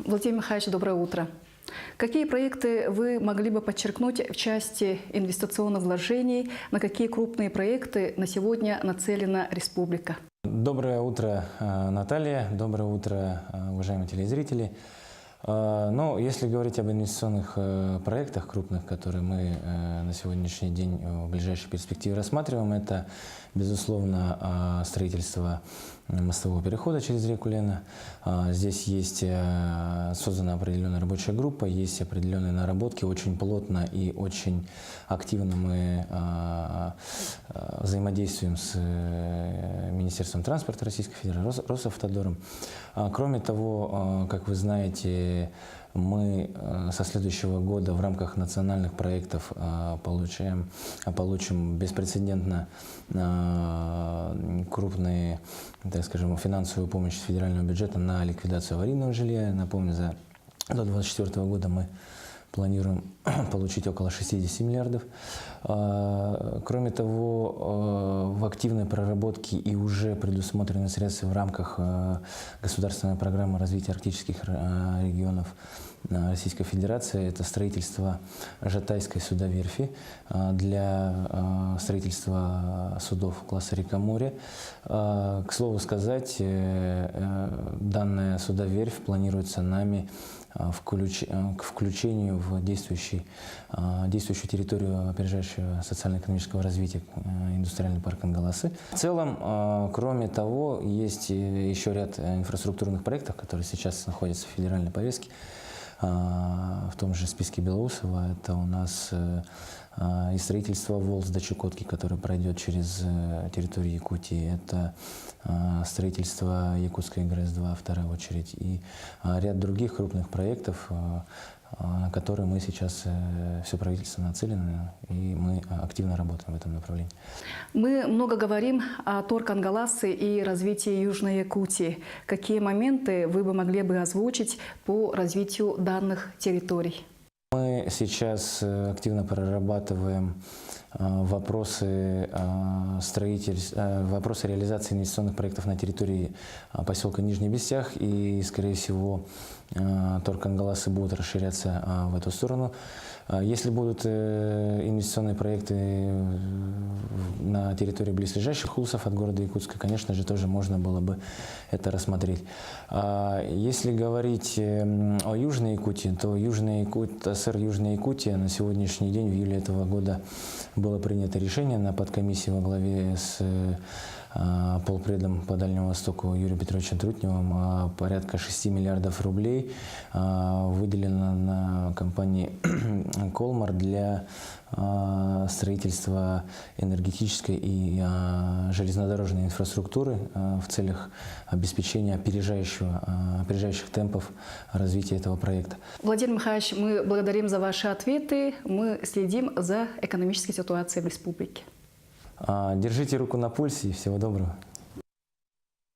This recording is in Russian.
Владимир Михайлович, доброе утро. Какие проекты вы могли бы подчеркнуть в части инвестиционных вложений? На какие крупные проекты на сегодня нацелена республика? Доброе утро, Наталья. Доброе утро, уважаемые телезрители. Если говорить об инвестиционных проектах крупных, которые мы на сегодняшний день в ближайшей перспективе рассматриваем, это, безусловно, строительство мостового перехода через реку Лена. Здесь есть создана определенная рабочая группа, есть определенные наработки. Очень плотно и очень активно мы взаимодействуем с Министерством транспорта Российской Федерации, Росавтодором. Кроме того, как вы знаете, мы со следующего года в рамках национальных проектов получим беспрецедентно крупные, так скажем, финансовую помощь с федерального бюджета на ликвидацию аварийного жилья. Напомню, до 2024 года мы планируем получить около 60 миллиардов. Кроме того, в активной проработке и уже предусмотрены средства в рамках государственной программы развития арктических регионов Российской Федерации. Это строительство Жатайской судоверфи для строительства судов класса река-море. К слову сказать, данная судоверфь планируется нами к включению в действующую территорию опережающего социально-экономического развития индустриальный парк Ангаласы. В целом, кроме того, есть еще ряд инфраструктурных проектов, которые сейчас находятся в федеральной повестке. В том же списке Белоусова это у нас и строительство ВОЛС до Чукотки, которое пройдет через территорию Якутии, это строительство Якутской ГРЭС-2 в вторую очередь и ряд других крупных проектов, на которые мы сейчас, все правительство нацелено, и мы активно работаем в этом направлении. Мы много говорим о торг Ангаласы и развитии Южной Якутии. Какие моменты вы бы могли бы озвучить по развитию данных территорий? Мы сейчас активно прорабатываем вопросы реализации инвестиционных проектов на территории поселка Нижний Бестях, и, скорее всего, торг Ангаласы будут расширяться в эту сторону. Если будут инвестиционные проекты на территории близлежащих улусов от города Якутска, конечно же, тоже можно было бы это рассмотреть. Если говорить о Южной Якутии, то ССР Южная Якутия на сегодняшний день, в июле этого года, было принято решение на подкомиссии во главе с полпредом по Дальнему Востоку Юрием Петровичем Трутневым порядка 6 миллиардов рублей выделено на компании «Колмар» для строительства энергетической и железнодорожной инфраструктуры в целях обеспечения опережающих темпов развития этого проекта. Владимир Михайлович, мы благодарим за ваши ответы. Мы следим за экономической ситуацией в республике. Держите руку на пульсе и всего доброго.